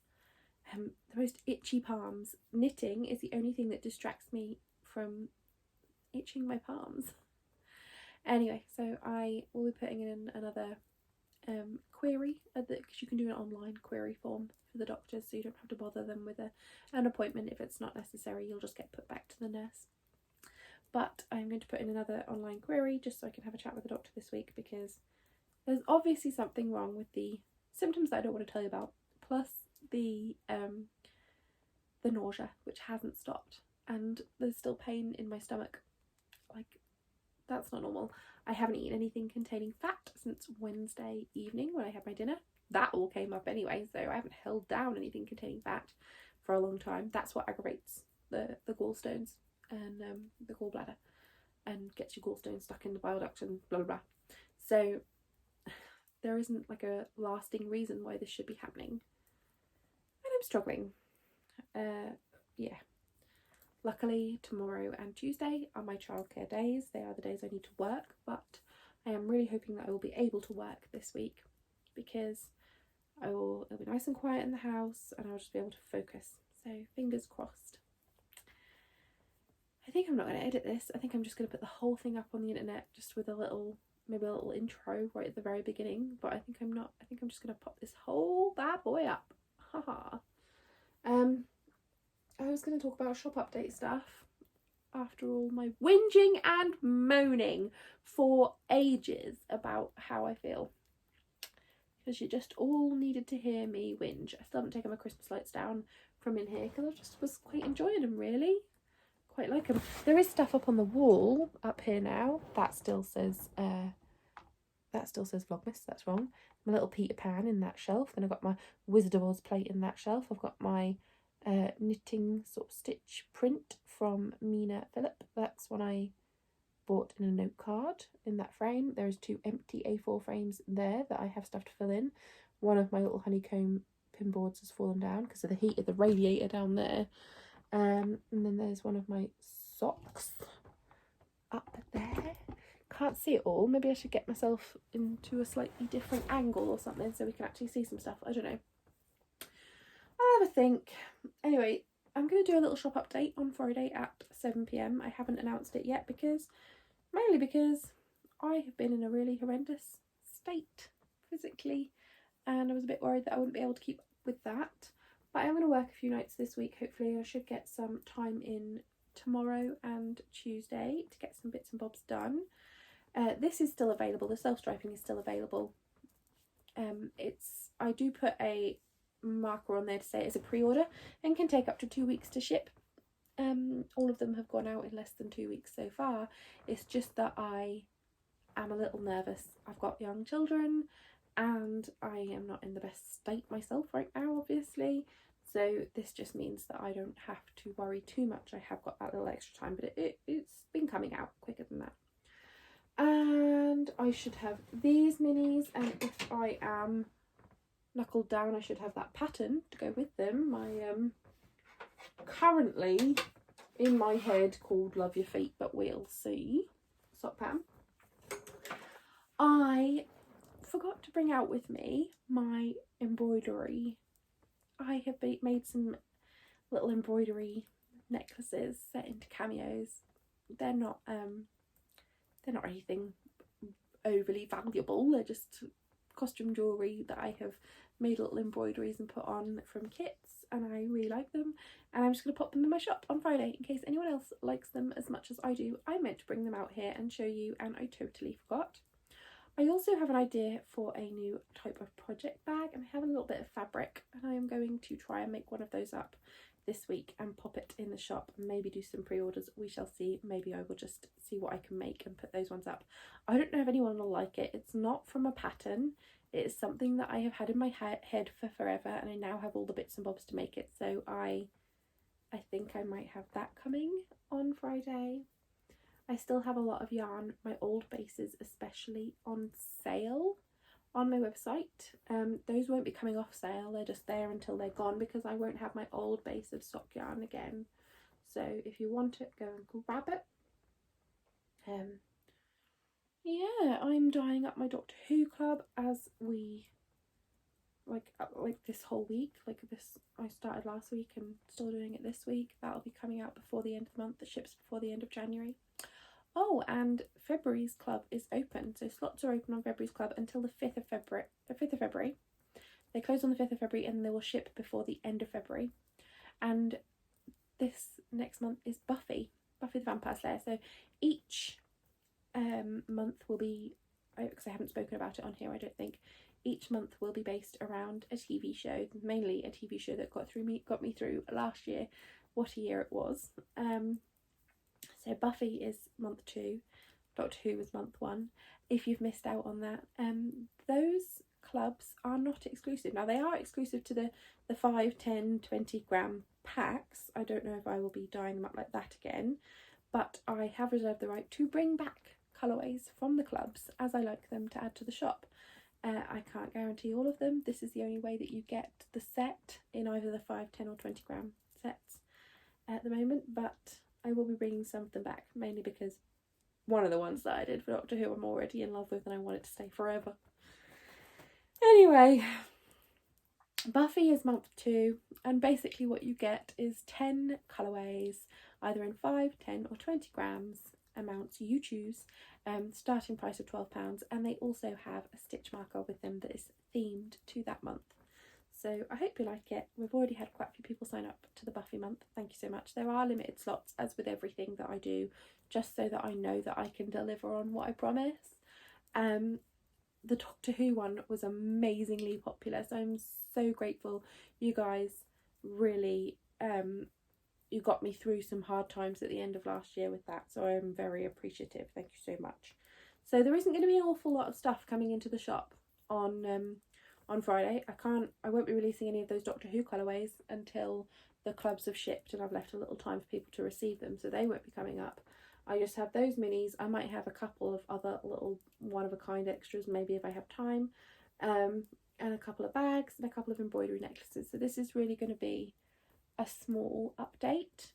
The most itchy palms. Knitting is the only thing that distracts me from itching my palms. Anyway, so I will be putting in another query, because you can do an online query form for the doctors, so you don't have to bother them with an appointment. If it's not necessary, you'll just get put back to the nurse. But I'm going to put in another online query just so I can have a chat with the doctor this week, because there's obviously something wrong with the symptoms that I don't want to tell you about, plus the nausea, which hasn't stopped, and there's still pain in my stomach. Like, that's not normal. I haven't eaten anything containing fat since Wednesday evening when I had my dinner. That all came up anyway, so I haven't held down anything containing fat for a long time. That's what aggravates the gallstones and the gallbladder. and gets your gallstones stuck in the bile duct and blah blah blah. So there isn't like a lasting reason why this should be happening, and I'm struggling. Yeah. Luckily, tomorrow and Tuesday are my childcare days. They are the days I need to work, but I am really hoping that I will be able to work this week, because it'll be nice and quiet in the house and I'll just be able to focus. So fingers crossed. I think I'm not going to edit this. I think I'm just going to put the whole thing up on the internet, just with maybe a little intro right at the very beginning. But I think I'm not. I think I'm just going to pop this whole bad boy up. Haha. I was going to talk about shop update stuff after all my whinging and moaning for ages about how I feel, because you just all needed to hear me whinge. I still haven't taken my Christmas lights down from in here because I just was quite enjoying them, really. Quite like them. There is stuff up on the wall up here now that still says Vlogmas. That's wrong. My little Peter Pan in that shelf. Then I've got my Wizard of Oz plate in that shelf. I've got my knitting sort of stitch print from Mina Phillip. That's one I bought in a note card in that frame. There's 2 empty A4 frames there that I have stuff to fill in. One of my little honeycomb pin boards has fallen down because of the heat of the radiator down there. And then there's one of my socks up there. Can't see it all. Maybe I should get myself into a slightly different angle or something so we can actually see some stuff. I don't know. I'll have a think. Anyway, I'm going to do a little shop update on Friday at 7 PM. I haven't announced it yet mainly because I have been in a really horrendous state physically, and I was a bit worried that I wouldn't be able to keep up with that. But I'm going to work a few nights this week. Hopefully I should get some time in tomorrow and Tuesday to get some bits and bobs done. This is still available. The self-striping is still available. I do put a marker on there to say it's a pre-order and can take up to 2 weeks to ship. All of them have gone out in less than 2 weeks so far. It's just that I am a little nervous. I've got young children and I am not in the best state myself right now, obviously. So this just means that I don't have to worry too much. I have got that little extra time, but it's been coming out quicker than that. And I should have these minis, and if I am knuckled down I should have that pattern to go with them. My currently in my head called Love Your Feet But We'll See sock pattern. I forgot to bring out with me my embroidery. I have made some little embroidery necklaces set into cameos. They're not anything overly valuable. They're just costume jewellery that I have made little embroideries and put on from kits, and I really like them, and I'm just going to pop them in my shop on Friday in case anyone else likes them as much as I do. I meant to bring them out here and show you and I totally forgot. I also have an idea for a new type of project bag, and I have a little bit of fabric, and I am going to try and make one of those up this week and pop it in the shop and maybe do some pre-orders. We shall see. Maybe I will just see what I can make and put those ones up. I don't know if anyone will like it. It's not from a pattern. It is something that I have had in my head for forever, and I now have all the bits and bobs to make it. So I think I might have that coming on Friday. I still have a lot of yarn, my old bases especially, on sale on my website. Those won't be coming off sale. They're just there until they're gone because I won't have my old base of sock yarn again. So if you want it, go and grab it. Yeah, I'm dyeing up my Doctor Who club as we like this whole week. Like this, I started last week and still doing it this week. That'll be coming out before the end of the month. The ships before the end of January. Oh, and February's club is open. So slots are open on February's club until the 5th of February. They close on the 5th of February and they will ship before the end of February. And this next month is Buffy the Vampire Slayer. So each month will be, because I haven't spoken about it on here, I don't think, each month will be based around a TV show, mainly a TV show that got me through last year. What a year it was. So Buffy is month 2, Doctor Who was month 1. If you've missed out on that, those clubs are not exclusive. Now they are exclusive to the 5, 10, 20 gram packs. I don't know if I will be dyeing them up like that again, but I have reserved the right to bring back colourways from the clubs as I like them to add to the shop. I can't guarantee all of them. This is the only way that you get the set in either the 5, 10 or 20 gram sets at the moment, but I will be bringing some of them back, mainly because one of the ones that I did for Doctor Who I'm already in love with and I want it to stay forever. Anyway, Buffy is month 2, and basically what you get is 10 colourways, either in 5, 10 or 20 grams, amounts you choose, starting price of £12, and they also have a stitch marker with them that is themed to that month. So I hope you like it. We've already had quite a few people sign up to the Buffy month. Thank you so much. There are limited slots, as with everything that I do, just so that I know that I can deliver on what I promise. The Doctor Who one was amazingly popular, so I'm so grateful. You guys really you got me through some hard times at the end of last year with that, so I'm very appreciative. Thank you so much. So there isn't going to be an awful lot of stuff coming into the shop on Friday. I won't be releasing any of those Doctor Who colourways until the clubs have shipped and I've left a little time for people to receive them, so they won't be coming up. I just have those minis. I might have a couple of other little one-of-a-kind extras, maybe if I have time, and a couple of bags and a couple of embroidery necklaces. So this is really going to be a small update,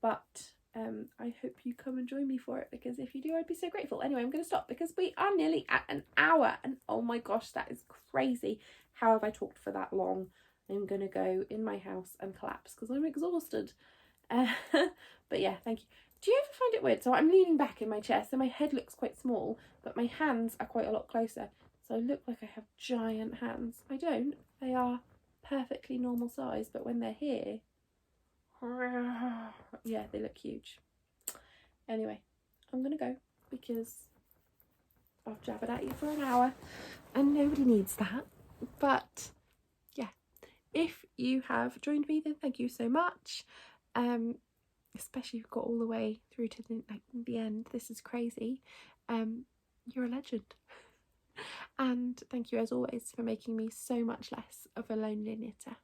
but I hope you come and join me for it, because if you do, I'd be so grateful. Anyway, I'm going to stop because we are nearly at an hour, and oh my gosh, that is crazy. How have I talked for that long? I'm going to go in my house and collapse because I'm exhausted. But yeah, thank you. Do you ever find it weird? So I'm leaning back in my chair, so my head looks quite small, but my hands are quite a lot closer. So I look like I have giant hands. I don't. They are perfectly normal size, but when they're here, yeah, they look huge. Anyway, I'm going to go because I've jabbered at you for an hour and nobody needs that. But yeah, if you have joined me, then thank you so much. Especially if you've got all the way through to the end. This is crazy. You're a legend. And thank you as always for making me so much less of a lonely knitter.